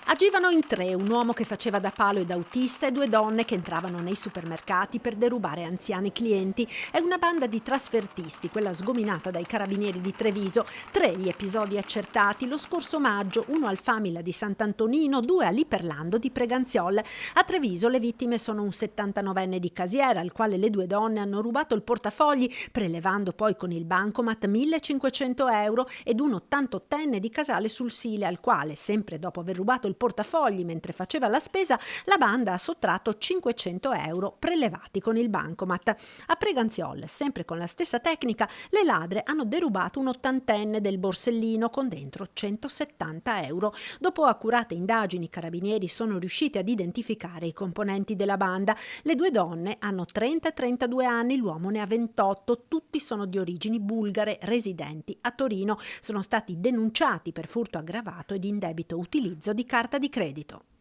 Agivano in tre, un uomo che faceva da palo ed autista e due donne che entravano nei supermercati per derubare anziani clienti e una banda di trasfertisti, quella sgominata dai carabinieri di Treviso. Tre gli episodi accertati lo scorso maggio, uno al Famila di Sant'Antonino, due all'Iperlando di Preganziol. A Treviso le vittime sono un 79enne di Casiera, al quale le due donne hanno rubato il portafogli, prelevando poi con il bancomat 1.500 euro, ed un 88enne di Casale sul Sile, al quale, sempre dopo aver rubato il portafogli mentre faceva la spesa, la banda ha sottratto 500 euro prelevati con il bancomat. A Preganziol, sempre con la stessa tecnica, le ladre hanno derubato un ottantenne del borsellino con dentro 170 euro. Dopo accurate indagini, i carabinieri sono riusciti ad identificare i componenti della banda. Le due donne hanno 30 e 32 anni, l'uomo ne ha 28, tutti sono di origini bulgare, residenti a Torino. Sono stati denunciati per furto aggravato ed indebito utilizzo di carta di credito.